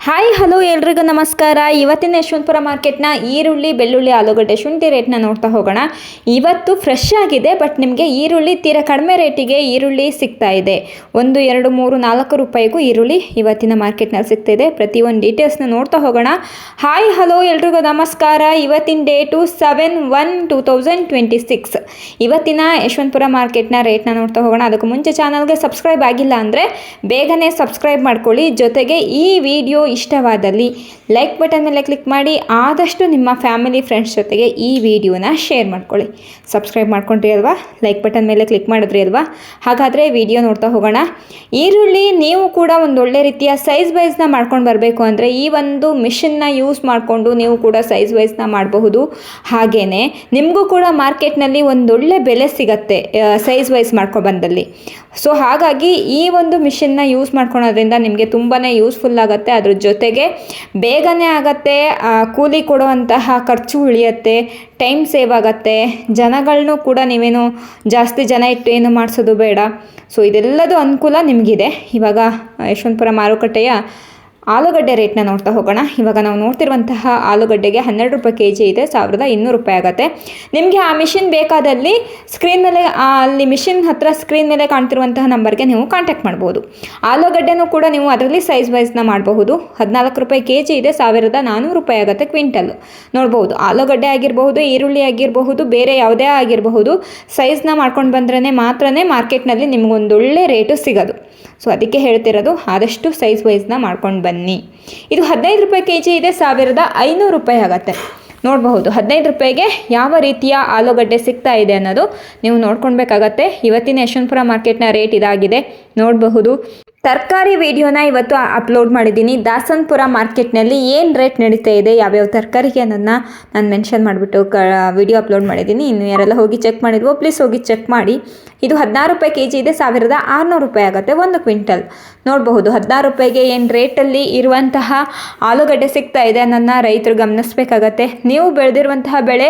Hi hello ಎಲ್ರಿಗೂ ನಮಸ್ಕಾರ. ಇವತ್ತಿನ ಯಶವಂತಪುರ ಮಾರ್ಕೆಟ್ನ ಈರುಳ್ಳಿ, ಬೆಳ್ಳುಳ್ಳಿ, ಆಲೂಗಡ್ಡೆ, ಶುಂಠಿ ರೇಟ್ನ ನೋಡ್ತಾ ಹೋಗೋಣ. ಇವತ್ತು ಫ್ರೆಶ್ ಆಗಿದೆ, ಬಟ್ ನಿಮಗೆ ಈರುಳ್ಳಿ ತೀರಾ ಕಡಿಮೆ ರೇಟಿಗೆ ಈರುಳ್ಳಿ ಸಿಗ್ತಾ ಇದೆ. 1, 2, 3, 4 ರೂಪಾಯಿಗೂ ಈರುಳ್ಳಿ ಇವತ್ತಿನ ಮಾರ್ಕೆಟ್ನಲ್ಲಿ ಸಿಗ್ತಿದೆ. ಪ್ರತಿಯೊಂದು ಡೀಟೇಲ್ಸ್ನ ನೋಡ್ತಾ ಹೋಗೋಣ. ಹಾಯ್ ಹಲೋ ಎಲ್ರಿಗೂ ನಮಸ್ಕಾರ. ಇವತ್ತಿನ ಡೇಟು 7/1/2026. ಇವತ್ತಿನ ಯಶವಂತಪುರ ಮಾರ್ಕೆಟ್ನ ರೇಟ್ನ ನೋಡ್ತಾ ಹೋಗೋಣ. ಅದಕ್ಕೂ ಮುಂಚೆ ಚಾನಲ್ಗೆ ಸಬ್ಸ್ಕ್ರೈಬ್ ಆಗಿಲ್ಲ ಅಂದರೆ ಬೇಗನೆ ಸಬ್ಸ್ಕ್ರೈಬ್ ಮಾಡ್ಕೊಳ್ಳಿ. ಜೊತೆಗೆ ಈ ವಿಡಿಯೋ ಇಷ್ಟವಾದಲ್ಲಿ ಲೈಕ್ ಬಟನ್ ಮೇಲೆ ಕ್ಲಿಕ್ ಮಾಡಿ, ಆದಷ್ಟು ನಿಮ್ಮ ಫ್ಯಾಮಿಲಿ ಫ್ರೆಂಡ್ಸ್ ಜೊತೆಗೆ ಈ ವಿಡಿಯೋನ ಶೇರ್ ಮಾಡ್ಕೊಳ್ಳಿ. ಸಬ್ಸ್ಕ್ರೈಬ್ ಮಾಡ್ಕೊಂಡ್ರಿ ಅಲ್ವಾ, ಲೈಕ್ ಬಟನ್ ಮೇಲೆ ಕ್ಲಿಕ್ ಮಾಡಿದ್ರಿ ಅಲ್ವಾ. ಹಾಗಾದರೆ ವಿಡಿಯೋ ನೋಡ್ತಾ ಹೋಗೋಣ. ಈರುಳ್ಳಿ ನೀವು ಕೂಡ ಒಂದು ಒಳ್ಳೆ ರೀತಿಯ ಸೈಜ್ ವೈಸ್ನ ಮಾಡ್ಕೊಂಡು ಬರಬೇಕು ಅಂದರೆ ಈ ಒಂದು ಮಿಷನ್ನ ಯೂಸ್ ಮಾಡಿಕೊಂಡು ನೀವು ಕೂಡ ಸೈಜ್ ವೈಸ್ನ ಮಾಡಬಹುದು. ಹಾಗೆಯೇ ನಿಮಗೂ ಕೂಡ ಮಾರ್ಕೆಟ್ನಲ್ಲಿ ಒಂದೊಳ್ಳೆ ಬೆಲೆ ಸಿಗತ್ತೆ ಸೈಜ್ ವೈಸ್ ಮಾಡ್ಕೊಂಡು ಬಂದಲ್ಲಿ. ಸೊ ಹಾಗಾಗಿ ಈ ಒಂದು ಮಿಷನ್ನ ಯೂಸ್ ಮಾಡ್ಕೊಳೋದ್ರಿಂದ ನಿಮಗೆ ತುಂಬಾ ಯೂಸ್ಫುಲ್ ಆಗುತ್ತೆ. ಅದ್ರ ಜೊತೆಗೆ ಬೇಗನೆ ಆಗುತ್ತೆ, ಕೂಲಿ ಕೊಡುವಂತಹ ಖರ್ಚು ಉಳಿಯುತ್ತೆ, ಟೈಮ್ ಸೇವ್ ಆಗುತ್ತೆ, ಜನಗಳನ್ನೂ ಕೂಡ ನೀವೇನು ಜಾಸ್ತಿ ಜನ ಇಟ್ಟು ಏನು ಮಾಡಿಸೋದು ಬೇಡ. ಸೊ ಇದೆಲ್ಲದೂ ಅನುಕೂಲ ನಿಮಗಿದೆ. ಇವಾಗ ಯಶವಂತಪುರ ಮಾರುಕಟ್ಟೆಯ ಆಲೂಗಡ್ಡೆ ರೇಟ್ನ ನೋಡ್ತಾ ಹೋಗೋಣ. ಇವಾಗ ನಾವು ನೋಡ್ತಿರುವಂತಹ ಆಲೂಗಡ್ಡೆಗೆ 12 ರೂಪಾಯಿ ಕೆ ಜಿ ಇದೆ, 1200 ರೂಪಾಯಿ ಆಗುತ್ತೆ. ನಿಮಗೆ ಆ ಮಿಷಿನ್ ಬೇಕಾದಲ್ಲಿ ಸ್ಕ್ರೀನ್ ಮೇಲೆ ಅಲ್ಲಿ ಮಿಷಿನ್ ಹತ್ರ ಸ್ಕ್ರೀನ್ ಮೇಲೆ ಕಾಣ್ತಿರುವಂತಹ ನಂಬರ್ಗೆ ನೀವು ಕಾಂಟ್ಯಾಕ್ಟ್ ಮಾಡ್ಬೋದು. ಆಲೂಗಡ್ಡೆನೂ ಕೂಡ ನೀವು ಅದರಲ್ಲಿ ಸೈಜ್ ವೈಸ್ನ ಮಾಡಬಹುದು. 14 ರೂಪಾಯಿ ಕೆ ಜಿ ಇದೆ, 1400 ರೂಪಾಯಿ ಆಗುತ್ತೆ ಕ್ವಿಂಟಲ್. ನೋಡ್ಬೋದು, ಆಲೂಗಡ್ಡೆ ಆಗಿರಬಹುದು, ಈರುಳ್ಳಿ ಆಗಿರಬಹುದು, ಬೇರೆ ಯಾವುದೇ ಆಗಿರಬಹುದು, ಸೈಜ್ನ ಮಾಡ್ಕೊಂಡು ಬಂದ್ರೇ ಮಾತ್ರನೇ ಮಾರ್ಕೆಟ್ನಲ್ಲಿ ನಿಮಗೊಂದೊಳ್ಳೆ ರೇಟು ಸಿಗೋದು. ಸೊ ಅದಕ್ಕೆ ಹೇಳ್ತಿರೋದು, ಆದಷ್ಟು ಸೈಜ್ ವೈಸ್ನ ಮಾಡ್ಕೊಂಡು ಬನ್ನಿ. ಇದು 15 ರೂಪಾಯಿ ಕೆ ಜಿ ಇದೆ, 1500 ರೂಪಾಯಿ ಆಗುತ್ತೆ. ನೋಡಬಹುದು 15 ರೂಪಾಯಿಗೆ ಯಾವ ರೀತಿಯ ಆಲೂಗಡ್ಡೆ ಸಿಗ್ತಾ ಇದೆ ಅನ್ನೋದು ನೀವು ನೋಡ್ಕೊಳ್ಬೇಕಾಗತ್ತೆ. ಇವತ್ತಿನ ಯಶವಂತಪುರ ಮಾರ್ಕೆಟ್ನ ರೇಟ್ ಇದಾಗಿದೆ, ನೋಡಬಹುದು. ತರಕಾರಿ ವಿಡಿಯೋನ ಇವತ್ತು ಅಪ್ಲೋಡ್ ಮಾಡಿದ್ದೀನಿ. ದಾಸನಪುರ ಮಾರ್ಕೆಟ್ನಲ್ಲಿ ಏನು ರೇಟ್ ನಡೀತಾ ಇದೆ, ಯಾವ್ಯಾವ ತರಕಾರಿಗೆ ಅನ್ನೋದನ್ನ ನಾನು ಮೆನ್ಷನ್ ಮಾಡಿಬಿಟ್ಟು ವಿಡಿಯೋ ಅಪ್ಲೋಡ್ ಮಾಡಿದ್ದೀನಿ. ಇನ್ನು ಯಾರೆಲ್ಲ ಹೋಗಿ ಚೆಕ್ ಮಾಡಿದ್ವೋ ಪ್ಲೀಸ್ ಹೋಗಿ ಚೆಕ್ ಮಾಡಿ. ಇದು 16 ರೂಪಾಯಿ ಕೆ ಜಿ ಇದೆ, 1600 ರೂಪಾಯಿ ಆಗುತ್ತೆ 1 ಕ್ವಿಂಟಲ್. ನೋಡಬಹುದು 16 ರೂಪಾಯಿಗೆ ಏನು ರೇಟಲ್ಲಿ ಇರುವಂತಹ ಆಲೂಗಡ್ಡೆ ಸಿಗ್ತಾ ಇದೆ ಅನ್ನೋದನ್ನ ರೈತರು ಗಮನಿಸಬೇಕಾಗತ್ತೆ. ನೀವು ಬೆಳೆದಿರುವಂತಹ ಬೆಳೆ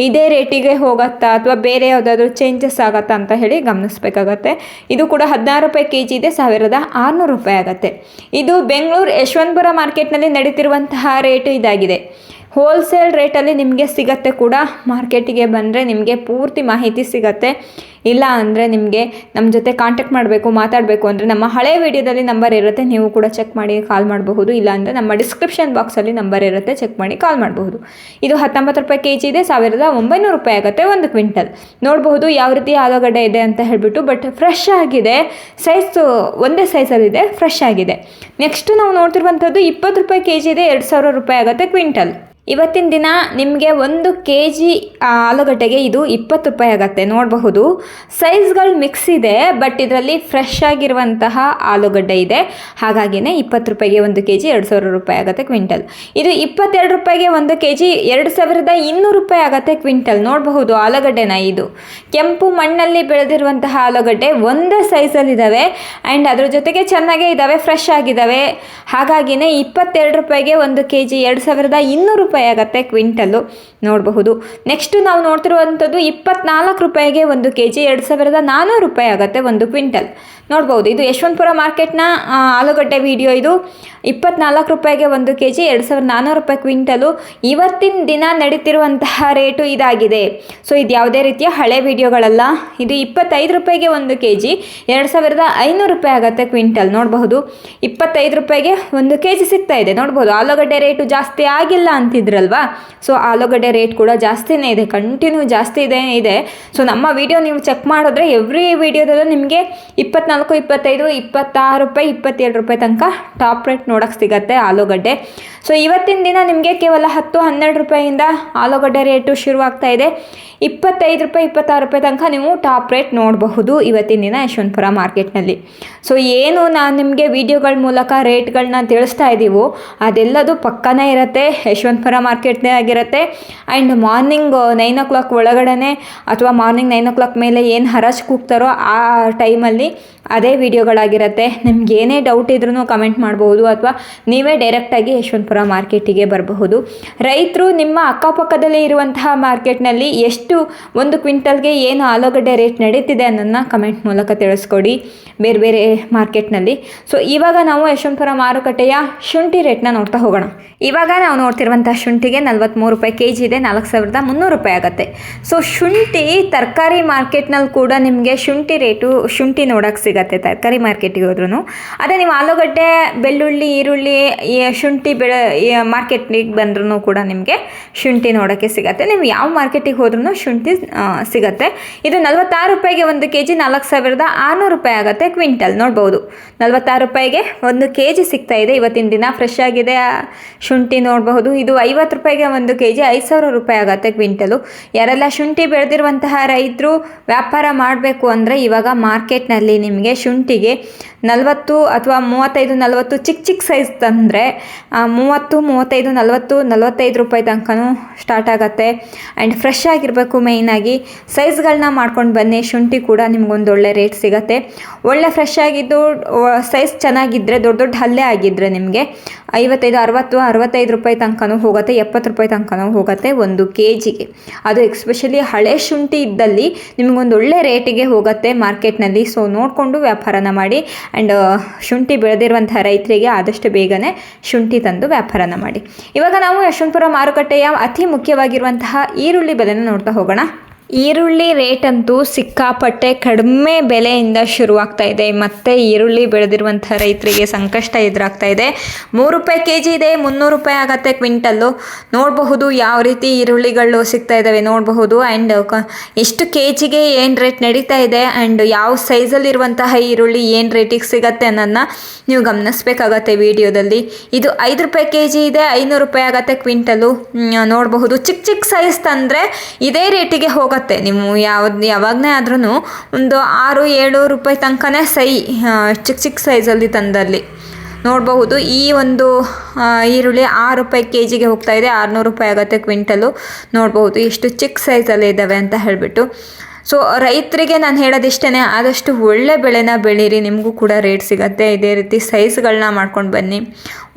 ಇದೇ ರೇಟಿಗೆ ಹೋಗುತ್ತಾ ಅಥವಾ ಬೇರೆ ಯಾವುದಾದ್ರೂ ಚೇಂಜಸ್ ಆಗುತ್ತಾ ಅಂತ ಹೇಳಿ ಗಮನಿಸಬೇಕಾಗತ್ತೆ. ಇದು ಕೂಡ 16 ರೂಪಾಯಿ ಕೆ ಜಿ ಇದೆ, 1600 ರೂಪಾಯಿ ಆಗುತ್ತೆ. ಇದು ಬೆಂಗಳೂರು ಯಶವಂತಪುರ ಮಾರ್ಕೆಟ್ನಲ್ಲಿ ನಡೀತಿರುವಂತಹ ರೇಟು ಇದಾಗಿದೆ. ಹೋಲ್ಸೇಲ್ ರೇಟಲ್ಲಿ ನಿಮಗೆ ಸಿಗತ್ತೆ ಕೂಡ. ಮಾರ್ಕೆಟಿಗೆ ಬಂದರೆ ನಿಮಗೆ ಪೂರ್ತಿ ಮಾಹಿತಿ ಸಿಗತ್ತೆ. ಇಲ್ಲ ಅಂದರೆ ನಿಮಗೆ ನಮ್ಮ ಜೊತೆ ಕಾಂಟ್ಯಾಕ್ಟ್ ಮಾಡಬೇಕು, ಮಾತಾಡಬೇಕು ಅಂದರೆ ನಮ್ಮ ಹಳೆ ವಿಡಿಯೋದಲ್ಲಿ ನಂಬರ್ ಇರುತ್ತೆ, ನೀವು ಕೂಡ ಚೆಕ್ ಮಾಡಿ ಕಾಲ್ ಮಾಡಬಹುದು. ಇಲ್ಲಾಂದರೆ ನಮ್ಮ ಡಿಸ್ಕ್ರಿಪ್ಷನ್ ಬಾಕ್ಸಲ್ಲಿ ನಂಬರ್ ಇರುತ್ತೆ, ಚೆಕ್ ಮಾಡಿ ಕಾಲ್ ಮಾಡಬಹುದು. ಇದು 19 ರೂಪಾಯಿ ಕೆ ಜಿ ಇದೆ, 1900 ರೂಪಾಯಿ ಆಗುತ್ತೆ 1 ಕ್ವಿಂಟಲ್. ನೋಡಬಹುದು ಯಾವ ರೀತಿ ಆಲೂಗಡ್ಡೆ ಇದೆ ಅಂತ ಹೇಳಿಬಿಟ್ಟು. ಬಟ್ ಫ್ರೆಶ್ ಆಗಿದೆ, ಸೈಜು ಒಂದೇ ಸೈಜಲ್ಲಿದೆ, ಫ್ರೆಶ್ ಆಗಿದೆ. ನೆಕ್ಸ್ಟ್ ನಾವು ನೋಡ್ತಿರುವಂಥದ್ದು 20 ರೂಪಾಯಿ ಕೆ ಜಿ ಇದೆ, 2000 ರೂಪಾಯಿ ಆಗುತ್ತೆ ಕ್ವಿಂಟಲ್. ಇವತ್ತಿನ ದಿನ ನಿಮಗೆ 1 ಕೆ ಜಿ ಆಲೂಗಡ್ಡೆಗೆ ಇದು 20 ರೂಪಾಯಿ ಆಗುತ್ತೆ. ನೋಡಬಹುದು ಸೈಜ್ಗಳು ಮಿಕ್ಸ್ ಇದೆ, ಬಟ್ ಇದರಲ್ಲಿ ಫ್ರೆಶ್ ಆಗಿರುವಂತಹ ಆಲೂಗಡ್ಡೆ ಇದೆ. ಹಾಗಾಗಿನೇ 20 ರೂಪಾಯಿಗೆ 1 ಕೆ ಜಿ 2000 ರೂಪಾಯಿ ಆಗುತ್ತೆ ಕ್ವಿಂಟಲ್. ಇದು 22 ರೂಪಾಯಿಗೆ 1 ಕೆ ಜಿ 2200 ರೂಪಾಯಿ ಆಗುತ್ತೆ ಕ್ವಿಂಟಲ್. ನೋಡಬಹುದು ಆಲೂಗಡ್ಡೆನ, ಇದು ಕೆಂಪು ಮಣ್ಣಲ್ಲಿ ಬೆಳೆದಿರುವಂತಹ ಆಲೂಗಡ್ಡೆ ಒಂದೇ ಸೈಜಲ್ಲಿದ್ದಾವೆ ಆ್ಯಂಡ್ ಅದ್ರ ಜೊತೆಗೆ ಚೆನ್ನಾಗೇ ಇದ್ದಾವೆ, ಫ್ರೆಶ್ ಆಗಿದ್ದಾವೆ. ಹಾಗಾಗಿನೇ 22 ರೂಪಾಯಿಗೆ 1 ಕೆ ಜಿ 2200 ರೂಪಾಯಿ ಆಗುತ್ತೆ ಕ್ವಿಂಟಲ್ಲು. ನೋಡಬಹುದು. ನೆಕ್ಸ್ಟ್ ನಾವು ನೋಡ್ತಿರುವಂಥದ್ದು 24 ರೂಪಾಯಿಗೆ 1 ಕೆ ಜಿ 2400 ರೂಪಾಯಿ ಆಗುತ್ತೆ 1 ಕ್ವಿಂಟಲ್. ನೋಡ್ಬೋದು, ಇದು ಯಶವಂತಪುರ ಮಾರ್ಕೆಟ್ನ ಆಲೂಗಡ್ಡೆ ವಿಡಿಯೋ. ಇದು 24 ರೂಪಾಯಿಗೆ 1 ಕೆ ಜಿ 2400 ರೂಪಾಯಿ ಕ್ವಿಂಟಲು. ಇವತ್ತಿನ ದಿನ ನಡೀತಿರುವಂತಹ ರೇಟು ಇದಾಗಿದೆ. ಸೊ ಇದು ಯಾವುದೇ ರೀತಿಯ ಹಳೆ ವಿಡಿಯೋಗಳಲ್ಲ. ಇದು 25 ರೂಪಾಯಿಗೆ 1 ಕೆ ಜಿ 2500 ರೂಪಾಯಿ ಆಗುತ್ತೆ ಕ್ವಿಂಟಲ್. ನೋಡಬಹುದು 25 ರೂಪಾಯಿಗೆ 1 ಕೆ ಜಿ ಸಿಗ್ತಾ ಇದೆ. ನೋಡ್ಬೋದು ಆಲೂಗಡ್ಡೆ ರೇಟು ಜಾಸ್ತಿ ಆಗಿಲ್ಲ ಅಂತಿದ್ರಲ್ವಾ. ಸೊ ಆಲೂಗಡ್ಡೆ ರೇಟ್ ಕೂಡ ಜಾಸ್ತಿನೇ ಇದೆ, ಕಂಟಿನ್ಯೂ ಜಾಸ್ತಿ ಇದೆ. ಸೊ ನಮ್ಮ ವಿಡಿಯೋ ನೀವು ಚೆಕ್ ಮಾಡಿದ್ರೆ ಎವ್ರಿ ವಿಡಿಯೋದಲ್ಲೂ ನಿಮಗೆ 24, 25, 26 ರೂಪಾಯಿ, 27 ರೂಪಾಯಿ ತನಕ ಟಾಪ್ ರೇಟ್ ನೋಡೋಕ್ಕೆ ಸಿಗುತ್ತೆ ಆಲೂಗಡ್ಡೆ. ಸೊ ಇವತ್ತಿನ ದಿನ ನಿಮಗೆ ಕೇವಲ 10-12 ರೂಪಾಯಿಯಿಂದ ಆಲೂಗಡ್ಡೆ ರೇಟು ಶುರುವಾಗ್ತಾ ಇದೆ. 25 ರೂಪಾಯಿ, 26 ರೂಪಾಯಿ ತನಕ ನೀವು ಟಾಪ್ ರೇಟ್ ನೋಡಬಹುದು ಇವತ್ತಿನ ದಿನ ಯಶವಂತಪುರ ಮಾರ್ಕೆಟ್ನಲ್ಲಿ. ಸೊ ಏನು ನಾನು ನಿಮಗೆ ವಿಡಿಯೋಗಳ ಮೂಲಕ ರೇಟ್ಗಳನ್ನ ತಿಳಿಸ್ತಾ ಇದ್ದೀವೋ ಅದೆಲ್ಲದು ಪಕ್ಕನೇ ಇರುತ್ತೆ, ಯಶವಂತಪುರ ಮಾರ್ಕೆಟ್ನೇ ಆಗಿರುತ್ತೆ. ಆ್ಯಂಡ್ ಮಾರ್ನಿಂಗ್ 9 o'clock ಒಳಗಡೆ ಅಥವಾ ಮಾರ್ನಿಂಗ್ 9 o'clock ಮೇಲೆ ಏನು ಹರಾಜು ಕೂಗ್ತಾರೋ ಆ ಟೈಮಲ್ಲಿ ಅದೇ ವಿಡಿಯೋಗಳಾಗಿರುತ್ತೆ. ನಿಮ್ಗೆ ಏನೇ ಡೌಟ್ ಇದ್ರೂ ಕಮೆಂಟ್ ಮಾಡ್ಬೋದು ಅಥವಾ ನೀವೇ ಡೈರೆಕ್ಟಾಗಿ ಯಶವಂತಪುರ ಮಾರ್ಕೆಟಿಗೆ ಬರಬಹುದು. ರೈತರು ನಿಮ್ಮ ಅಕ್ಕಪಕ್ಕದಲ್ಲಿ ಇರುವಂತಹ ಮಾರ್ಕೆಟ್ನಲ್ಲಿ ಎಷ್ಟು ಒಂದು ಕ್ವಿಂಟಲ್ಗೆ ಏನು ಆಲೂಗಡ್ಡೆ ರೇಟ್ ನಡೀತಿದೆ ಅನ್ನೋದನ್ನ ಕಮೆಂಟ್ ಮೂಲಕ ತಿಳಿಸ್ಕೊಡಿ ಬೇರೆ ಬೇರೆ ಮಾರ್ಕೆಟ್ನಲ್ಲಿ. ಸೊ ಇವಾಗ ನಾವು ಯಶವಂತಪುರ ಮಾರುಕಟ್ಟೆಯ ಶುಂಠಿ ರೇಟ್ನ ನೋಡ್ತಾ ಹೋಗೋಣ. ಇವಾಗ ನಾವು ನೋಡ್ತಿರುವಂಥ ಶುಂಠಿಗೆ 43 ರೂಪಾಯಿ ಕೆಜಿ ಇದೆ, 4300 ರೂಪಾಯಿ ಆಗುತ್ತೆ. ಸೊ ಶುಂಠಿ ತರಕಾರಿ ಮಾರ್ಕೆಟ್ನಲ್ಲಿ ಕೂಡ ನಿಮಗೆ ಶುಂಠಿ ನೋಡೋಕ್ಕೆ ಸಿಗುತ್ತೆ ತರಕಾರಿ ಮಾರ್ಕೆಟಿಗೆ ಹೋದ್ರೂ. ಅದೇ ನೀವು ಆಲೂಗಡ್ಡೆ, ಬೆಳ್ಳುಳ್ಳಿ, ಈರುಳ್ಳಿ, ಶುಂಠಿ ಮಾರ್ಕೆಟಿಗೆ ಬಂದ್ರೂ ಕೂಡ ನಿಮಗೆ ಶುಂಠಿ ನೋಡೋಕ್ಕೆ ಸಿಗುತ್ತೆ. ನೀವು ಯಾವ ಮಾರ್ಕೆಟಿಗೆ ಹೋದ್ರೂ ಶುಂಠಿ ಸಿಗುತ್ತೆ. ಇದು 46 ರೂಪಾಯಿಗೆ 1 ಕೆಜಿ 4600 ರೂಪಾಯಿ ಆಗುತ್ತೆ ಕ್ವಿಂಟಲ್. ನೋಡ್ಬೋದು 46 ರೂಪಾಯಿಗೆ 1 ಕೆಜಿ ಸಿಗ್ತಾ ಇದೆ ಇವತ್ತಿನ ದಿನ. ಫ್ರೆಶ್ ಆಗಿದೆ ಶುಂಠಿ ನೋಡಬಹುದು. ಇದು 50 ರೂಪಾಯಿಗೆ 1 ಕೆಜಿ 5000 ರೂಪಾಯಿ ಆಗುತ್ತೆ ಕ್ವಿಂಟಲು. ಯಾರೆಲ್ಲ ಶುಂಠಿ ಬೆಳೆದಿರುವಂತಹ ರೈತರು ವ್ಯಾಪಾರ ಮಾಡಬೇಕು ಅಂದರೆ ಇವಾಗ ಮಾರ್ಕೆಟ್ನಲ್ಲಿ ನಿಮಗೆ ಶುಂಠಿಗೆ 40 ಅಥವಾ 35-40 ಚಿಕ್ಕ ಸೈಜ್ ತಂದರೆ 30, 35, 40, 45 ರೂಪಾಯಿ ತನಕನೂ ಸ್ಟಾರ್ಟ್ ಆಗುತ್ತೆ. ಆ್ಯಂಡ್ ಫ್ರೆಶ್ ಆಗಿರಬೇಕು. ಮೇಯ್ನಾಗಿ ಸೈಜ್ಗಳನ್ನ ಮಾಡ್ಕೊಂಡು ಬನ್ನಿ. ಶುಂಠಿ ಕೂಡ ನಿಮ್ಗೊಂದು ಒಳ್ಳೆ ರೇಟ್ ಸಿಗುತ್ತೆ. ಒಳ್ಳೆ ಫ್ರೆಶ್ ಆಗಿದ್ದು ಸೈಜ್ ಚೆನ್ನಾಗಿದ್ದರೆ, ದೊಡ್ಡ ಹಲ್ಲೆ ಆಗಿದ್ದರೆ ನಿಮಗೆ 55, 60, 65 ರೂಪಾಯಿ ತನಕನೂ ಹೋಗುತ್ತೆ, 70 ರೂಪಾಯಿ ತನಕನೂ ಹೋಗುತ್ತೆ 1 ಕೆಜಿಗೆ. ಅದು ಎಕ್ಸ್ಪೆಷಲಿ ಹಳೆ ಶುಂಠಿ ಇದ್ದಲ್ಲಿ ನಿಮಗೊಂದು ಒಳ್ಳೆ ರೇಟಿಗೆ ಹೋಗುತ್ತೆ ಮಾರ್ಕೆಟ್ನಲ್ಲಿ. ಸೊ ನೋಡಿಕೊಂಡು ವ್ಯಾಪಾರನ ಮಾಡಿ. ಆ್ಯಂಡ್ ಶುಂಠಿ ಬೆಳೆದಿರುವಂಥ ರೈತರಿಗೆ ಆದಷ್ಟು ಬೇಗನೆ ಶುಂಠಿ ತಂದು ವ್ಯಾಪಾರನ ಮಾಡಿ. ಇವಾಗ ನಾವು ಯಶವಂತಪುರ ಮಾರುಕಟ್ಟೆಯ ಅತಿ ಮುಖ್ಯವಾಗಿರುವಂತಹ ಈರುಳ್ಳಿ ಬೆಲೆನ ನೋಡ್ತಾ ಹೋಗೋಣ. ಈರುಳ್ಳಿ ರೇಟ್ ಅಂತೂ ಸಿಕ್ಕಾಪಟ್ಟೆ ಕಡಿಮೆ ಬೆಲೆಯಿಂದ ಶುರುವಾಗ್ತಾ ಇದೆ. ಮತ್ತು ಈರುಳ್ಳಿ ಬೆಳೆದಿರುವಂಥ ರೈತರಿಗೆ ಸಂಕಷ್ಟ ಎದುರಾಗ್ತಾ ಇದೆ. 3 ರೂಪಾಯಿ ಕೆಜಿ ಇದೆ, 300 ರೂಪಾಯಿ ಆಗುತ್ತೆ ಕ್ವಿಂಟಲ್ಲು. ನೋಡಬಹುದು ಯಾವ ರೀತಿ ಈರುಳ್ಳಿಗಳು ಸಿಗ್ತಾ ಇದ್ದಾವೆ ನೋಡಬಹುದು. ಆ್ಯಂಡ್ ಎಷ್ಟು ಕೆಜಿಗೆ ಏನು ರೇಟ್ ನಡೀತಾ ಇದೆ ಆ್ಯಂಡ್ ಯಾವ ಸೈಜಲ್ಲಿರುವಂತಹ ಈರುಳ್ಳಿ ಏನು ರೇಟಿಗೆ ಸಿಗುತ್ತೆ ಅನ್ನೋದನ್ನ ನೀವು ಗಮನಿಸಬೇಕಾಗತ್ತೆ ವಿಡಿಯೋದಲ್ಲಿ. ಇದು 5 ರೂಪಾಯಿ ಕೆಜಿ ಇದೆ, 500 ರೂಪಾಯಿ ಆಗುತ್ತೆ ಕ್ವಿಂಟಲು. ನೋಡಬಹುದು ಚಿಕ್ಕ ಸೈಜ್ ತಂದರೆ ಇದೇ ರೇಟಿಗೆ ಹೋಗುತ್ತೆ. ನೀವು ಯಾವಾಗನೇ ಆದ್ರೂ ಒಂದು 6-7 ರೂಪಾಯಿ ತನಕನೇ ಚಿಕ್ಕ ಸೈಜಲ್ಲಿ ತಂದಲ್ಲಿ ನೋಡಬಹುದು. ಈ ಒಂದು ಈರುಳ್ಳಿ 6 ರೂಪಾಯಿ ಕೆಜಿಗೆ ಹೋಗ್ತಾ ಇದೆ, 600 ರೂಪಾಯಿ ಆಗುತ್ತೆ ಕ್ವಿಂಟಲು. ನೋಡಬಹುದು ಎಷ್ಟು ಚಿಕ್ಕ ಸೈಜಲ್ಲಿ ಇದ್ದಾವೆ ಅಂತ ಹೇಳಿಬಿಟ್ಟು. ಸೊ ರೈತರಿಗೆ ನಾನು ಹೇಳೋದಿಷ್ಟೇ, ಆದಷ್ಟು ಒಳ್ಳೆ ಬೆಳೆನ ಬೆಳೀರಿ, ನಿಮಗೂ ಕೂಡ ರೇಟ್ ಸಿಗುತ್ತೆ. ಇದೇ ರೀತಿ ಸೈಜ್ಗಳನ್ನ ಮಾಡ್ಕೊಂಡು ಬನ್ನಿ,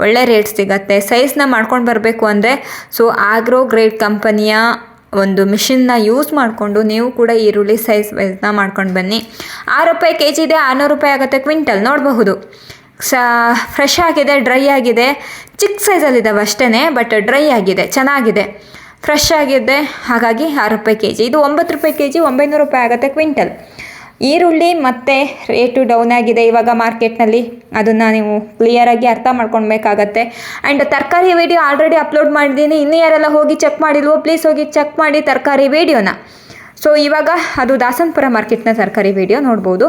ಒಳ್ಳೆ ರೇಟ್ ಸಿಗುತ್ತೆ. ಸೈಜ್ನ ಮಾಡ್ಕೊಂಡು ಬರಬೇಕು ಅಂದರೆ ಸೊ ಆಗ್ರೋ ಗ್ರೇಡ್ ಕಂಪನಿಯ ಒಂದು ಮಿಷಿನ್ನ ಯೂಸ್ ಮಾಡಿಕೊಂಡು ನೀವು ಕೂಡ ಈರುಳ್ಳಿ ಸೈಜ್ ವೈಸ್ನ ಮಾಡ್ಕೊಂಡು ಬನ್ನಿ. 6 ರೂಪಾಯಿ ಕೆಜಿ ಇದೆ, 600 ರೂಪಾಯಿ ಆಗುತ್ತೆ ಕ್ವಿಂಟಲ್. ನೋಡಬಹುದು ಫ್ರೆಶ್ ಆಗಿದೆ, ಡ್ರೈ ಆಗಿದೆ, ಚಿಕ್ಕ ಸೈಜಲ್ಲಿದ್ದಾವೆ ಅಷ್ಟೇ, ಬಟ್ ಡ್ರೈ ಆಗಿದೆ, ಚೆನ್ನಾಗಿದೆ, ಫ್ರೆಶ್ ಆಗಿದೆ. ಹಾಗಾಗಿ 6 ರೂಪಾಯಿ ಕೆಜಿ. ಇದು 9 ರೂಪಾಯಿ ಕೆಜಿ, 900 ರೂಪಾಯಿ ಆಗುತ್ತೆ ಕ್ವಿಂಟಲ್. ಈರುಳ್ಳಿ ಮತ್ತೆ ರೇಟು ಡೌನ್ ಆಗಿದೆ ಇವಾಗ ಮಾರ್ಕೆಟ್ನಲ್ಲಿ. ಅದನ್ನು ನೀವು ಕ್ಲಿಯರಾಗಿ ಅರ್ಥ ಮಾಡ್ಕೊಳ್ಬೇಕಾಗತ್ತೆ. ಆ್ಯಂಡ್ ತರಕಾರಿ ವಿಡಿಯೋ ಆಲ್ರೆಡಿ ಅಪ್ಲೋಡ್ ಮಾಡಿದ್ದೀನಿ. ಇನ್ನೂ ಯಾರೆಲ್ಲ ಹೋಗಿ ಚೆಕ್ ಮಾಡಿಲ್ವೋ ಪ್ಲೀಸ್ ಹೋಗಿ ಚೆಕ್ ಮಾಡಿ ತರಕಾರಿ ವಿಡಿಯೋನ. ಸೊ ಇವಾಗ ಅದು ದಾಸನಪುರ ಮಾರ್ಕೆಟ್ನ ತರಕಾರಿ ವಿಡಿಯೋ ನೋಡ್ಬೋದು.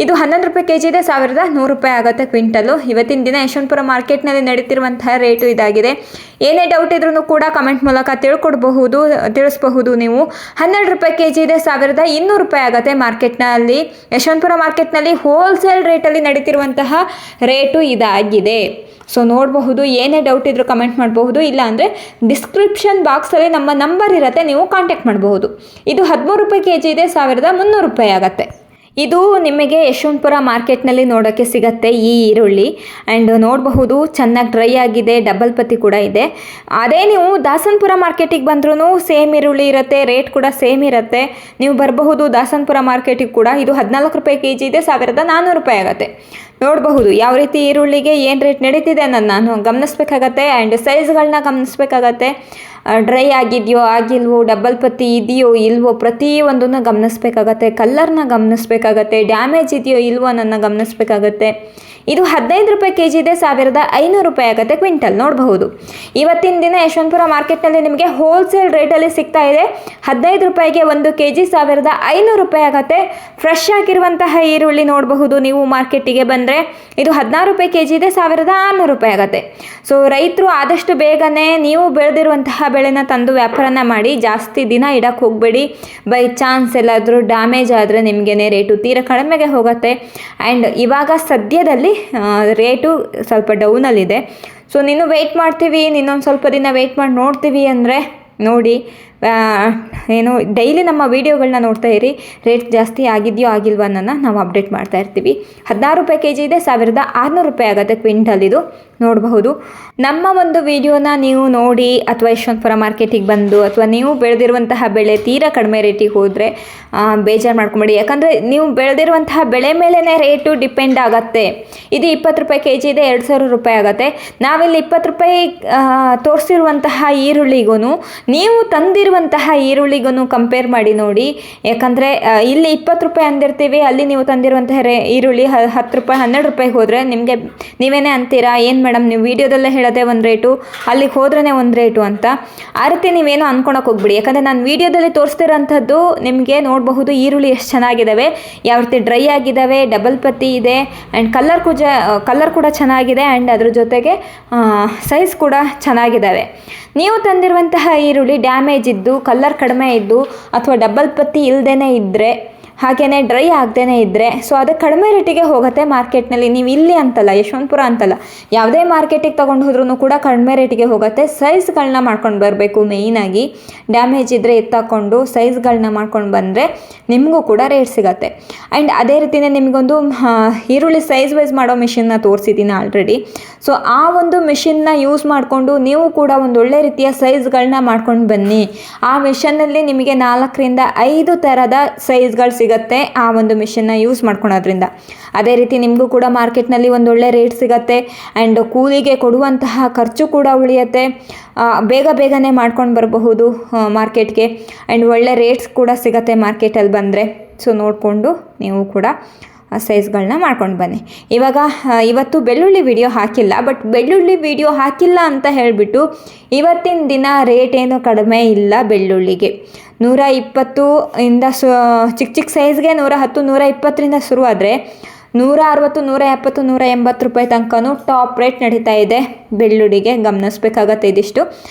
ಇದು 11 ರೂಪಾಯಿ ಕೆಜಿ ಇದೆ, 1100 ರೂಪಾಯಿ ಆಗುತ್ತೆ ಕ್ವಿಂಟಲು. ಇವತ್ತಿನ ದಿನ ಯಶವಂತಪುರ ಮಾರ್ಕೆಟ್ನಲ್ಲಿ ನಡೀತಿರುವಂತಹ ರೇಟು ಇದಾಗಿದೆ. ಏನೇ ಡೌಟ್ ಇದ್ರೂ ಕೂಡ ಕಮೆಂಟ್ ಮೂಲಕ ತಿಳಿಸಬಹುದು ನೀವು. 12 ರೂಪಾಯಿ ಕೆಜಿ ಇದೆ, 1200 ರೂಪಾಯಿ ಆಗುತ್ತೆ ಮಾರ್ಕೆಟ್ನಲ್ಲಿ. ಯಶವಂತಪುರ ಮಾರ್ಕೆಟ್ನಲ್ಲಿ ಹೋಲ್ಸೇಲ್ ರೇಟಲ್ಲಿ ನಡೀತಿರುವಂತಹ ರೇಟು ಇದಾಗಿದೆ. ಸೊ ನೋಡಬಹುದು. ಏನೇ ಡೌಟ್ ಇದ್ರೂ ಕಮೆಂಟ್ ಮಾಡಬಹುದು, ಇಲ್ಲ ಅಂದರೆ ಡಿಸ್ಕ್ರಿಪ್ಷನ್ ಬಾಕ್ಸಲ್ಲಿ ನಮ್ಮ ನಂಬರ್ ಇರುತ್ತೆ, ನೀವು ಕಾಂಟ್ಯಾಕ್ಟ್ ಮಾಡಬಹುದು. ಇದು 13 ರೂಪಾಯಿ ಕೆಜಿ ಇದೆ, 1300 ರೂಪಾಯಿ ಆಗುತ್ತೆ. ಇದು ನಿಮಗೆ ಯಶವಂತಪುರ ಮಾರ್ಕೆಟ್ನಲ್ಲಿ ನೋಡೋಕ್ಕೆ ಸಿಗುತ್ತೆ ಈ ಈರುಳ್ಳಿ. ಆ್ಯಂಡ್ ನೋಡಬಹುದು ಚೆನ್ನಾಗಿ ಡ್ರೈ ಆಗಿದೆ, ಡಬಲ್ ಪತ್ತಿ ಕೂಡ ಇದೆ. ಅದೇ ನೀವು ದಾಸನಪುರ ಮಾರ್ಕೆಟಿಗೆ ಬಂದ್ರೂ ಸೇಮ್ ಈರುಳ್ಳಿ ಇರುತ್ತೆ, ರೇಟ್ ಕೂಡ ಸೇಮ್ ಇರುತ್ತೆ. ನೀವು ಬರಬಹುದು ದಾಸನಪುರ ಮಾರ್ಕೆಟಿಗೆ ಕೂಡ. ಇದು 14 ರೂಪಾಯಿ ಕೆಜಿ ಇದೆ, 1400 ರೂಪಾಯಿ ಆಗುತ್ತೆ. ನೋಡಬಹುದು ಯಾವ ರೀತಿ ಈರುಳ್ಳಿಗೆ ಏನು ರೇಟ್ ನಡೀತಿದೆ ಅನ್ನೋದು ನಾನು ಗಮನಿಸಬೇಕಾಗತ್ತೆ. ಆ್ಯಂಡ್ ಸೈಜ್ಗಳನ್ನ ಗಮನಿಸಬೇಕಾಗತ್ತೆ. ಡ್ರೈ ಆಗಿದೆಯೋ ಆಗಿಲ್ವೋ, ಡಬಲ್ ಪತ್ತಿ ಇದೆಯೋ ಇಲ್ವೋ ಪ್ರತಿಯೊಂದನ್ನು ಗಮನಿಸಬೇಕಾಗತ್ತೆ. ಕಲ್ಲರ್ನ ಗಮನಿಸಬೇಕಾಗತ್ತೆ, ಡ್ಯಾಮೇಜ್ ಇದೆಯೋ ಇಲ್ವೋ ಅನ್ನೋದನ್ನ ಗಮನಿಸಬೇಕಾಗತ್ತೆ. ಇದು 15 ರೂಪಾಯಿ ಕೆಜಿ ಇದೆ, 1500 ರೂಪಾಯಿ ಆಗುತ್ತೆ ಕ್ವಿಂಟಲ್. ನೋಡಬಹುದು ಇವತ್ತಿನ ದಿನ ಯಶವಂತಪುರ ಮಾರ್ಕೆಟ್ನಲ್ಲಿ ನಿಮಗೆ ಹೋಲ್ಸೇಲ್ ರೇಟಲ್ಲಿ ಸಿಗ್ತಾ ಇದೆ. 15 ರೂಪಾಯಿಗೆ 1 ಕೆಜಿ 1500 ರೂಪಾಯಿ ಆಗುತ್ತೆ. ಫ್ರೆಶ್ ಆಗಿರುವಂತಹ ಈರುಳ್ಳಿ ನೋಡಬಹುದು ನೀವು ಮಾರ್ಕೆಟಿಗೆ ಬಂದರೆ. ಇದು 16 ರೂಪಾಯಿ ಕೆಜಿ ಇದೆ, 1600 ರೂಪಾಯಿ ಆಗುತ್ತೆ. ಸೊ ರೈತರು ಆದಷ್ಟು ಬೇಗನೆ ನೀವು ಬೆಳೆದಿರುವಂತಹ ಬೆಳೆನ ತಂದು ವ್ಯಾಪಾರನ ಮಾಡಿ. ಜಾಸ್ತಿ ದಿನ ಇಡಕ್ಕೆ ಹೋಗಬೇಡಿ. ಬೈ ಚಾನ್ಸ್ ಎಲ್ಲಾದರೂ ಡ್ಯಾಮೇಜ್ ಆದರೆ ನಿಮಗೇನೆ ರೇಟು ತೀರಾ ಕಡಿಮೆಗೆ ಹೋಗುತ್ತೆ. ಆ್ಯಂಡ್ ಇವಾಗ ಸದ್ಯದಲ್ಲಿ ರೇಟು ಸ್ವಲ್ಪ ಡೌನಲ್ಲಿದೆ. ಸೊ ನೀನು ವೆಯ್ಟ್ ಮಾಡ್ತೀವಿ, ಇನ್ನೊಂದು ಸ್ವಲ್ಪ ದಿನ ವೆಯ್ಟ್ ಮಾಡಿ ನೋಡ್ತೀವಿ ಅಂದರೆ ನೋಡಿ, ಏನು ಡೈಲಿ ನಮ್ಮ ವೀಡಿಯೋಗಳನ್ನ ನೋಡ್ತಾ ಇರಿ, ರೇಟ್ ಜಾಸ್ತಿ ಆಗಿದೆಯೋ ಆಗಿಲ್ವ ಅನ್ನೋನ್ನ ನಾವು ಅಪ್ಡೇಟ್ ಮಾಡ್ತಾ ಇರ್ತೀವಿ. 16 ರೂಪಾಯಿ ಕೆ ಜಿ ಇದೆ, 1600 ರೂಪಾಯಿ ಆಗುತ್ತೆ ಕ್ವಿಂಟಲ್. ಇದು ನೋಡಬಹುದು. ನಮ್ಮ ಒಂದು ವಿಡಿಯೋನ ನೀವು ನೋಡಿ ಅಥವಾ ಯಶವಂತಪುರ ಮಾರ್ಕೆಟಿಗೆ ಬಂದು ಅಥವಾ ನೀವು ಬೆಳೆದಿರುವಂತಹ ಬೆಳೆ ತೀರಾ ಕಡಿಮೆ ರೇಟಿಗೆ ಹೋದರೆ ಬೇಜಾರು ಮಾಡ್ಕೊಂಬೇಡಿ. ಯಾಕಂದರೆ ನೀವು ಬೆಳೆದಿರುವಂತಹ ಬೆಳೆ ಮೇಲೇ ರೇಟು ಡಿಪೆಂಡ್ ಆಗುತ್ತೆ. ಇದು 20 ರೂಪಾಯಿ ಕೆ ಜಿ ಇದೆ, 2000 ರೂಪಾಯಿ ಆಗುತ್ತೆ. ನಾವಿಲ್ಲಿ 20 ರೂಪಾಯಿ ತೋರಿಸಿರುವಂತಹ ಈರುಳ್ಳಿಗೂ ನೀವು ತಂದಿರುವಂತಹ ಈರುಳ್ಳಿಗೂ ಕಂಪೇರ್ ಮಾಡಿ ನೋಡಿ. ಯಾಕಂದರೆ ಇಲ್ಲಿ 20 ರೂಪಾಯಿ ಅಂದಿರ್ತೀವಿ, ಅಲ್ಲಿ ನೀವು ತಂದಿರುವಂತಹ ಈರುಳ್ಳಿ 10 ರೂಪಾಯಿ 12 ರೂಪಾಯಿಗೆ ಹೋದರೆ ನಿಮಗೆ ನೀವೇನೇ ಅಂತೀರಾ, ಏನು ಮೇಡಮ್ ನೀವು ವೀಡಿಯೋದಲ್ಲೇ ಹೇಳೋದೇ ಒಂದು ರೇಟು, ಅಲ್ಲಿಗೆ ಹೋದ್ರೇ ಒಂದು ರೇಟು ಅಂತ. ಆ ರೀತಿ ನೀವೇನು ಅಂದ್ಕೊಳಕ್ಕೆ ಹೋಗ್ಬಿಡಿ. ಯಾಕಂದರೆ ನಾನು ವೀಡಿಯೋದಲ್ಲಿ ತೋರಿಸ್ತಿರೋಂಥದ್ದು ನಿಮಗೆ ನೋಡಬಹುದು ಈರುಳ್ಳಿ ಎಷ್ಟು ಚೆನ್ನಾಗಿದ್ದಾವೆ, ಯಾವ ರೀತಿ ಡ್ರೈ ಆಗಿದ್ದಾವೆ, ಡಬಲ್ ಪತ್ತಿ ಇದೆ ಆ್ಯಂಡ್ ಕಲರ್ ಕೂಡ ಚೆನ್ನಾಗಿದೆ ಆ್ಯಂಡ್ ಅದ್ರ ಜೊತೆಗೆ ಸೈಜ್ ಕೂಡ ಚೆನ್ನಾಗಿದ್ದಾವೆ. ನೀವು ತಂದಿರುವಂತಹ ಈರುಳ್ಳಿ ಡ್ಯಾಮೇಜ್ ಇದ್ದು, ಕಲರ್ ಕಡಿಮೆ ಇದ್ದು ಅಥವಾ ಡಬಲ್ ಪತ್ತಿ ಇಲ್ಲದೇ ಇದ್ದರೆ, ಹಾಗೆಯೇ ಡ್ರೈ ಆಗದೇ ಇದ್ದರೆ, ಸೊ ಅದು ಕಡಿಮೆ ರೇಟಿಗೆ ಹೋಗುತ್ತೆ ಮಾರ್ಕೆಟ್ನಲ್ಲಿ. ನೀವು ಇಲ್ಲಿ ಅಂತಲ್ಲ, ಯಶವಂತಪುರ ಅಂತಲ್ಲ, ಯಾವುದೇ ಮಾರ್ಕೆಟಿಗೆ ತೊಗೊಂಡು ಹೋದ್ರೂ ಕೂಡ ಕಡಿಮೆ ರೇಟಿಗೆ ಹೋಗುತ್ತೆ. ಸೈಜ್ಗಳನ್ನ ಮಾಡ್ಕೊಂಡು ಬರಬೇಕು. ಮೇಯ್ನಾಗಿ ಡ್ಯಾಮೇಜ್ ಇದ್ದರೆ ಎತ್ತಾಕೊಂಡು ಸೈಜ್ಗಳನ್ನ ಮಾಡ್ಕೊಂಡು ಬಂದರೆ ನಿಮಗೂ ಕೂಡ ರೇಟ್ ಸಿಗುತ್ತೆ. ಆ್ಯಂಡ್ ಅದೇ ರೀತಿಯೇ ನಿಮಗೊಂದು ಈರುಳ್ಳಿ ಸೈಜ್ ವೈಸ್ ಮಾಡೋ ಮಿಷಿನ್ನ ತೋರಿಸಿದ್ದೀನಿ ಆಲ್ರೆಡಿ. ಸೊ ಆ ಒಂದು ಮಿಷಿನ್ನ ಯೂಸ್ ಮಾಡಿಕೊಂಡು ನೀವು ಕೂಡ ಒಂದು ಒಳ್ಳೆ ರೀತಿಯ ಸೈಜ್ಗಳನ್ನ ಮಾಡ್ಕೊಂಡು ಬನ್ನಿ. ಆ ಮಿಷನ್ನಲ್ಲಿ ನಿಮಗೆ 4 ರಿಂದ 5 ಥರದ ಸೈಜ್ಗಳು ಸಿಗುತ್ತೆ ಆ ಒಂದು ಮಿಷನ್ನ ಯೂಸ್ ಮಾಡ್ಕೊಳೋದ್ರಿಂದ. ಅದೇ ರೀತಿ ನಿಮಗೂ ಕೂಡ ಮಾರ್ಕೆಟ್ನಲ್ಲಿ ಒಂದು ಒಳ್ಳೆ ರೇಟ್ ಸಿಗುತ್ತೆ ಆ್ಯಂಡ್ ಕೂಲಿಗೆ ಕೊಡುವಂತಹ ಖರ್ಚು ಕೂಡ ಉಳಿಯುತ್ತೆ. ಬೇಗನೆ ಮಾಡ್ಕೊಂಡು ಬರಬಹುದು ಮಾರ್ಕೆಟ್ಗೆ ಆ್ಯಂಡ್ ಒಳ್ಳೆ ರೇಟ್ಸ್ ಕೂಡ ಸಿಗುತ್ತೆ ಮಾರ್ಕೆಟಲ್ಲಿ ಬಂದರೆ. ಸೊ ನೋಡಿಕೊಂಡು ನೀವು ಕೂಡ ಸೈಜ್ಗಳನ್ನ ಮಾಡ್ಕೊಂಡು ಬನ್ನಿ. ಇವತ್ತು ಬೆಳ್ಳುಳ್ಳಿ ವಿಡಿಯೋ ಹಾಕಿಲ್ಲ, ಬಟ್ ಬೆಳ್ಳುಳ್ಳಿ ವಿಡಿಯೋ ಹಾಕಿಲ್ಲ ಅಂತ ಹೇಳಿಬಿಟ್ಟು ಇವತ್ತಿನ ದಿನ ರೇಟ್ ಏನು ಕಡಿಮೆ ಇಲ್ಲ ಬೆಳ್ಳುಳ್ಳಿಗೆ. 120 ಇಂದ ಚಿಕ್ಕ ಸೈಜ್ಗೆ 110, 120ರಿಂದ ಶುರು ಆದರೆ 160, 170, 180 ರೂಪಾಯಿ ತನಕನೂ ಟಾಪ್ ರೇಟ್ ನಡೀತಾ ಇದೆ ಬೆಳ್ಳುಳ್ಳಿಗೆ. ಗಮನಿಸಬೇಕಾಗತ್ತೆ ಇದಿಷ್ಟು.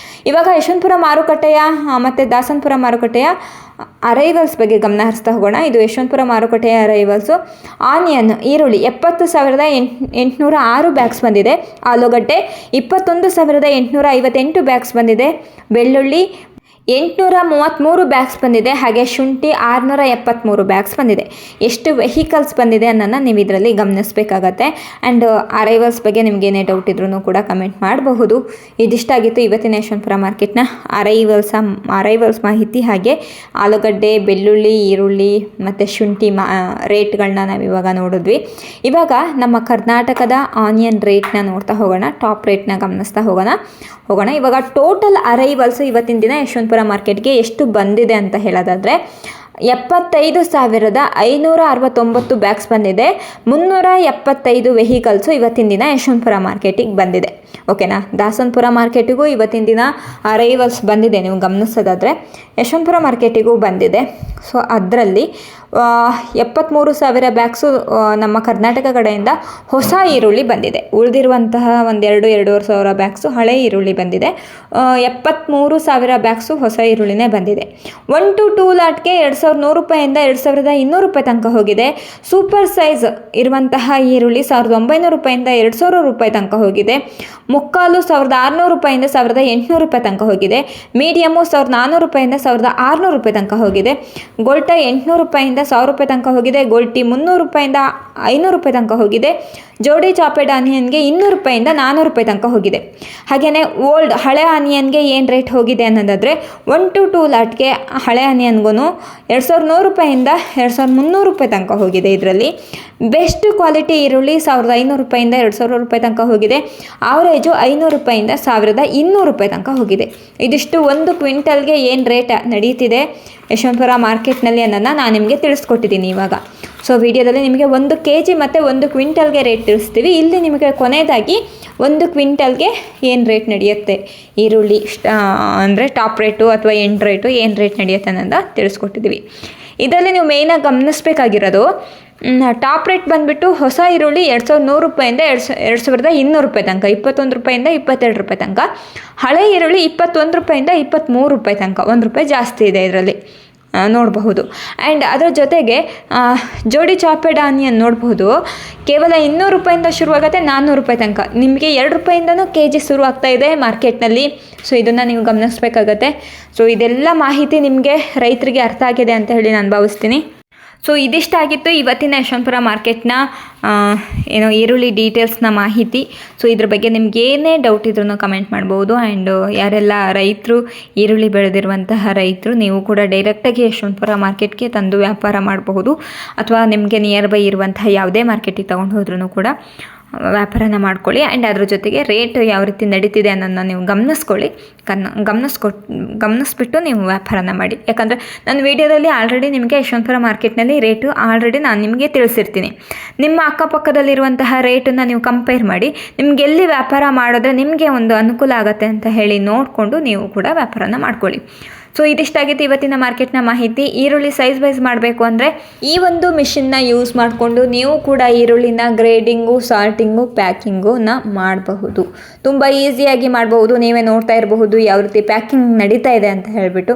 ಇವಾಗ ಯಶವಂತಪುರ ಮಾರುಕಟ್ಟೆಯ ಮತ್ತು ದಾಸನಪುರ ಮಾರುಕಟ್ಟೆಯ ಅರೈವಲ್ಸ್ ಬಗ್ಗೆ ಗಮನ ಹರಿಸ್ತಾ ಹೋಗೋಣ. ಇದು ಯಶವಂತಪುರ ಮಾರುಕಟ್ಟೆಯ ಅರೈವಲ್ಸು. ಆನಿಯನ್ ಈರುಳ್ಳಿ 70,806 ಬ್ಯಾಗ್ಸ್ ಬಂದಿದೆ. ಆಲೂಗಡ್ಡೆ 21,858 ಬ್ಯಾಗ್ಸ್ ಬಂದಿದೆ. ಬೆಳ್ಳುಳ್ಳಿ 833 ಬ್ಯಾಗ್ಸ್ ಬಂದಿದೆ. ಹಾಗೆ ಶುಂಠಿ 673 ಬ್ಯಾಗ್ಸ್ ಬಂದಿದೆ. ಎಷ್ಟು ವೆಹಿಕಲ್ಸ್ ಬಂದಿದೆ ಅನ್ನೋನ್ನ ನೀವು ಇದರಲ್ಲಿ ಗಮನಿಸಬೇಕಾಗತ್ತೆ. ಆ್ಯಂಡ್ ಅರೈವಲ್ಸ್ ಬಗ್ಗೆ ನಿಮಗೇನೇ ಡೌಟ್ ಇದ್ರೂ ಕೂಡ ಕಮೆಂಟ್ ಮಾಡಬಹುದು. ಇದಿಷ್ಟಾಗಿತ್ತು ಇವತ್ತಿನ ಯಶವಂತಪುರ ಮಾರ್ಕೆಟ್ನ ಅರೈವಲ್ಸ್ ಮಾಹಿತಿ. ಹಾಗೆ ಆಲೂಗಡ್ಡೆ, ಬೆಳ್ಳುಳ್ಳಿ, ಈರುಳ್ಳಿ ಮತ್ತು ಶುಂಠಿ ರೇಟ್ಗಳನ್ನ ನಾವು ಇವಾಗ ನೋಡಿದ್ವಿ. ಇವಾಗ ನಮ್ಮ ಕರ್ನಾಟಕದ ಆನಿಯನ್ ರೇಟ್ನ ನೋಡ್ತಾ ಹೋಗೋಣ, ಟಾಪ್ ರೇಟ್ನ ಗಮನಿಸ್ತಾ ಹೋಗೋಣ. ಇವಾಗ ಟೋಟಲ್ ಅರೈವಲ್ಸ್ ಇವತ್ತಿನ ದಿನ ಯಶವಂತಪುರ ಮಾರ್ಕೆಟ್ಗೆ ಎಷ್ಟು ಬಂದಿದೆ ಅಂತ ಹೇಳೋದಾದರೆ 75,569 ಬ್ಯಾಗ್ಸ್ ಬಂದಿದೆ. 375 ವೆಹಿಕಲ್ಸು ಇವತ್ತಿನ ದಿನ ಯಶವಂತಪುರ ಮಾರ್ಕೆಟಿಗೆ ಬಂದಿದೆ. ಓಕೆನಾ. ದಾಸನಪುರ ಮಾರ್ಕೆಟಿಗೂ ಇವತ್ತಿನ ದಿನ ಅರೈವಲ್ಸ್ ಬಂದಿದೆ. ನೀವು ಗಮನಿಸೋದಾದರೆ ಯಶವಂತಪುರ ಮಾರ್ಕೆಟಿಗೂ ಬಂದಿದೆ. ಸೊ ಅದರಲ್ಲಿ 73,000 ಬ್ಯಾಗ್ಸು ನಮ್ಮ ಕರ್ನಾಟಕ ಕಡೆಯಿಂದ ಹೊಸ ಈರುಳ್ಳಿ ಬಂದಿದೆ. ಉಳಿದಿರುವಂತಹ 2,500 ಬ್ಯಾಗ್ಸು ಹಳೆ ಈರುಳ್ಳಿ ಬಂದಿದೆ. 73,000 ಬ್ಯಾಗ್ಸು ಹೊಸ ಈರುಳ್ಳಿನೇ ಬಂದಿದೆ. 1 to 2 ಲಾಟ್ಗೆ 2,100 ರೂಪಾಯಿಂದ 2,200 ರೂಪಾಯಿ ತನಕ ಹೋಗಿದೆ. ಸೂಪರ್ ಸೈಜ್ ಇರುವಂತಹ ಈರುಳ್ಳಿ 1,900 ರೂಪಾಯಿಂದ 2,000 ರೂಪಾಯಿ ತನಕ ಹೋಗಿದೆ. ಮುಕ್ಕಾಲು 1,600 ರೂಪಾಯಿಂದ 1,800 ರೂಪಾಯಿ ತನಕ ಹೋಗಿದೆ. ಮೀಡಿಯಮು 1,400 ರೂಪಾಯಿಂದ 1,600 ರೂಪಾಯಿ ತನಕ ಹೋಗಿದೆ. ಗೋಲ್ಟ 800 ರೂಪಾಯಿಂದ 1,000 ರೂಪಾಯಿ ತನಕ ಹೋಗಿದೆ. ಗೋಲ್ಟಿ 300 ರೂಪಾಯಿಂದ 500 ರೂಪಾಯಿ ತನಕ ಹೋಗಿದೆ. ಜೋಡಿ ಚಾಪೆಡ್ ಆನಿಯನ್ಗೆ 200 ರೂಪಾಯಿಂದ 400 ರೂಪಾಯಿ ತನಕ ಹೋಗಿದೆ. ಹಾಗೆಯೇ ಓಲ್ಡ್ ಹಳೆ ಆನಿಯನ್ಗೆ ಏನು ರೇಟ್ ಹೋಗಿದೆ ಅನ್ನೋದಾದರೆ 1 to 2 ಲಾಟ್ಗೆ ಹಳೆ ಆನಿಯನ್ಗೂ 2,100 ರೂಪಾಯಿಂದ 2,300 ರೂಪಾಯಿ ತನಕ ಹೋಗಿದೆ. ಇದರಲ್ಲಿ ಬೆಸ್ಟ್ ಕ್ವಾಲಿಟಿ ಈರುಳ್ಳಿ 1,500 ರೂಪಾಯಿಂದ 2,000 ರೂಪಾಯಿ ತನಕ ಹೋಗಿದೆ. ಆವ್ರೇಜು 500 ರೂಪಾಯಿಂದ 1,200 ರೂಪಾಯಿ ತನಕ ಹೋಗಿದೆ. ಇದಿಷ್ಟು ಒಂದು ಕ್ವಿಂಟಲ್ಗೆ ಏನು ರೇಟ್ ನಡೀತಿದೆ ಯಶವಂತಪುರ ಮಾರ್ಕೆಟ್ನಲ್ಲಿ ಅನ್ನೋದನ್ನ ನಾನು ನಿಮಗೆ ತಿಳಿಸ್ಕೊಟ್ಟಿದ್ದೀನಿ ಇವಾಗ. ಸೊ ವಿಡಿಯೋದಲ್ಲಿ ನಿಮಗೆ 1 kg ಮತ್ತು 1 ಕ್ವಿಂಟಲ್ಗೆ ರೇಟ್ ತಿಳಿಸ್ತೀವಿ. ಇಲ್ಲಿ ನಿಮಗೆ ಕೊನೆಯದಾಗಿ 1 ಕ್ವಿಂಟಲ್ಗೆ ಏನು ರೇಟ್ ನಡೆಯುತ್ತೆ ಈರುಳ್ಳಿ ಅಂದರೆ ಟಾಪ್ ರೇಟು ಅಥವಾ ಎಂಡ್ ರೇಟು ಏನು ರೇಟ್ ನಡೆಯುತ್ತೆ ಅನ್ನೋದನ್ನ ತಿಳಿಸ್ಕೊಟ್ಟಿದ್ದೀವಿ. ಇದರಲ್ಲಿ ನೀವು ಮೇಯ್ನಾಗಿ ಗಮನಿಸಬೇಕಾಗಿರೋದು ಟಾಪ್ ರೇಟ್ ಬಂದುಬಿಟ್ಟು ಹೊಸ ಈರುಳ್ಳಿ 2,100 ರೂಪಾಯಿಂದ 2,200 ರೂಪಾಯಿ ತನಕ, 21 ರೂಪಾಯಿಂದ 22 ರೂಪಾಯಿ ತನಕ. ಹಳೆ ಈರುಳ್ಳಿ 21 ರೂಪಾಯಿಂದ 23 ರೂಪಾಯಿ ತನಕ, 1 ರೂಪಾಯಿ ಜಾಸ್ತಿ ಇದೆ ಇದರಲ್ಲಿ. ನೋಡಬಹುದು. ಆ್ಯಂಡ್ ಅದರ ಜೊತೆಗೆ ಜೋಡಿ ಚಾಪೆಡ್ ಆನಿಯನ್ ನೋಡ್ಬೋದು, ಕೇವಲ 200 ರೂಪಾಯಿಂದ ಶುರುವಾಗುತ್ತೆ 400 ರೂಪಾಯಿ ತನಕ. ನಿಮಗೆ 2 ರೂಪಾಯಿಂದನೂ ಕೆಜಿ ಶುರು ಆಗ್ತಾ ಇದೆ ಮಾರ್ಕೆಟ್ನಲ್ಲಿ. ಸೊ ಇದನ್ನು ನೀವು ಗಮನಿಸಬೇಕಾಗತ್ತೆ. ಸೊ ಇದೆಲ್ಲ ಮಾಹಿತಿ ನಿಮಗೆ ರೈತರಿಗೆ ಅರ್ಥ ಆಗಿದೆ ಅಂತ ಹೇಳಿ ನಾನು ಭಾವಿಸ್ತೀನಿ. ಸೊ ಇದಿಷ್ಟಾಗಿತ್ತು ಇವತ್ತಿನ ಯಶವಂತಪುರ ಮಾರ್ಕೆಟ್ನ ಈರುಳ್ಳಿ ಡೀಟೇಲ್ಸ್ನ ಮಾಹಿತಿ. ಸೊ ಇದ್ರ ಬಗ್ಗೆ ನಿಮ್ಗೆ ಏನೇ ಡೌಟ್ ಇದ್ರೂ ಕಮೆಂಟ್ ಮಾಡ್ಬೋದು. ಆ್ಯಂಡ್ ಯಾರೆಲ್ಲ ರೈತರು ಈರುಳ್ಳಿ ಬೆಳೆದಿರುವಂತಹ ರೈತರು, ನೀವು ಕೂಡ ಡೈರೆಕ್ಟಾಗಿ ಯಶವಂತಪುರ ಮಾರ್ಕೆಟ್ಗೆ ತಂದು ವ್ಯಾಪಾರ ಮಾಡಬಹುದು, ಅಥವಾ ನಿಮಗೆ ನಿಯರ್ ಬೈ ಇರುವಂತಹ ಯಾವುದೇ ಮಾರ್ಕೆಟಿಗೆ ತೊಗೊಂಡು ಹೋದ್ರೂ ಕೂಡ ವ್ಯಾಪಾರನ ಮಾಡ್ಕೊಳ್ಳಿ. ಆ್ಯಂಡ್ ಅದ್ರ ಜೊತೆಗೆ ರೇಟ್ ಯಾವ ರೀತಿ ನಡೀತಿದೆ ಅನ್ನೋದನ್ನ ನೀವು ಗಮನಿಸ್ಕೊಳ್ಳಿ. ಗಮನಿಸ್ಬಿಟ್ಟು ನೀವು ವ್ಯಾಪಾರನ ಮಾಡಿ. ಯಾಕಂದರೆ ನನ್ನ ವೀಡಿಯೋದಲ್ಲಿ ಆಲ್ರೆಡಿ ನಿಮಗೆ ಯಶವಂತಪುರ ಮಾರ್ಕೆಟ್ನಲ್ಲಿ ರೇಟು ಆಲ್ರೆಡಿ ನಾನು ನಿಮಗೆ ತಿಳಿಸಿರ್ತೀನಿ. ನಿಮ್ಮ ಅಕ್ಕಪಕ್ಕದಲ್ಲಿರುವಂತಹ ರೇಟನ್ನು ನೀವು ಕಂಪೇರ್ ಮಾಡಿ, ನಿಮ್ಗೆ ಎಲ್ಲಿ ವ್ಯಾಪಾರ ಮಾಡಿದ್ರೆ ನಿಮಗೆ ಒಂದು ಅನುಕೂಲ ಆಗುತ್ತೆ ಅಂತ ಹೇಳಿ ನೋಡಿಕೊಂಡು ನೀವು ಕೂಡ ವ್ಯಾಪಾರನ ಮಾಡ್ಕೊಳ್ಳಿ. ಸೊ ಇದಿಷ್ಟಾಗಿತ್ತು ಇವತ್ತಿನ ಮಾರ್ಕೆಟ್ನ ಮಾಹಿತಿ. ಈರುಳ್ಳಿ ಸೈಜ್ ವೈಸ್ ಮಾಡಬೇಕು ಅಂದರೆ ಈ ಒಂದು ಮಿಷಿನ್ನ ಯೂಸ್ ಮಾಡಿಕೊಂಡು ನೀವು ಕೂಡ ಈರುಳ್ಳಿನ ಗ್ರೇಡಿಂಗು, ಸಾರ್ಟಿಂಗು, ಪ್ಯಾಕಿಂಗುನ ಮಾಡಬಹುದು. ತುಂಬ ಈಸಿಯಾಗಿ ಮಾಡಬಹುದು. ನೀವೇ ನೋಡ್ತಾ ಇರಬಹುದು ಯಾವ ರೀತಿ ಪ್ಯಾಕಿಂಗ್ ನಡೀತಾ ಇದೆ ಅಂತ ಹೇಳಿಬಿಟ್ಟು.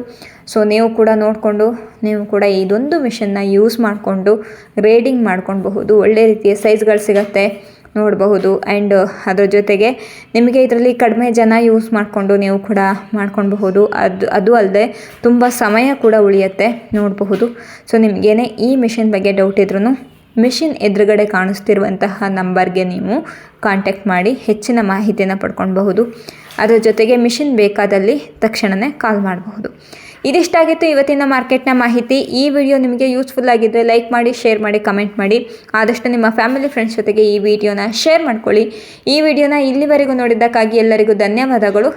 ಸೊ ನೀವು ಕೂಡ ನೋಡಿಕೊಂಡು ನೀವು ಕೂಡ ಇದೊಂದು ಮಿಷನ್ನ ಯೂಸ್ ಮಾಡಿಕೊಂಡು ಗ್ರೇಡಿಂಗ್ ಮಾಡ್ಕೊಳ್ಬಹುದು. ಒಳ್ಳೆ ರೀತಿಯ ಸೈಜ್ಗಳು ಸಿಗುತ್ತೆ ನೋಡಬಹುದು. ಆ್ಯಂಡ್ ಅದ್ರ ಜೊತೆಗೆ ನಿಮಗೆ ಇದರಲ್ಲಿ ಕಡಿಮೆ ಜನ ಯೂಸ್ ಮಾಡಿಕೊಂಡು ನೀವು ಕೂಡ ಮಾಡ್ಕೊಳ್ಬಹುದು. ಅದು ಅಲ್ಲದೆ ತುಂಬ ಸಮಯ ಕೂಡ ಉಳಿಯುತ್ತೆ ನೋಡಬಹುದು. ಸೊ ನಿಮಗೇನೆ ಈ ಮಿಷಿನ್ ಬಗ್ಗೆ ಡೌಟ್ ಇದ್ರೂ ಮಿಷಿನ್ ಎದುರುಗಡೆ ಕಾಣಿಸ್ತಿರುವಂತಹ ನಂಬರ್ಗೆ ನೀವು ಕಾಂಟ್ಯಾಕ್ಟ್ ಮಾಡಿ ಹೆಚ್ಚಿನ ಮಾಹಿತಿಯನ್ನು ಪಡ್ಕೊಳ್ಬಹುದು. ಅದರ ಜೊತೆಗೆ ಮಿಷಿನ್ ಬೇಕಾದಲ್ಲಿ ತಕ್ಷಣವೇ ಕಾಲ್ ಮಾಡಬಹುದು. ಇದಿಷ್ಟಾಗಿತ್ತು ಇವತ್ತಿನ ಮಾರ್ಕೆಟ್ನ ಮಾಹಿತಿ. ಈ ವಿಡಿಯೋ ನಿಮಗೆ ಯೂಸ್ಫುಲ್ ಆಗಿದ್ದರೆ ಲೈಕ್ ಮಾಡಿ, ಶೇರ್ ಮಾಡಿ, ಕಮೆಂಟ್ ಮಾಡಿ. ಆದಷ್ಟು ನಿಮ್ಮ ಫ್ಯಾಮಿಲಿ ಫ್ರೆಂಡ್ಸ್ ಜೊತೆಗೆ ಈ ವಿಡಿಯೋನ ಶೇರ್ ಮಾಡ್ಕೊಳ್ಳಿ. ಈ ವಿಡಿಯೋನ ಇಲ್ಲಿವರೆಗೂ ನೋಡಿದ್ದಕ್ಕಾಗಿ ಎಲ್ಲರಿಗೂ ಧನ್ಯವಾದಗಳು.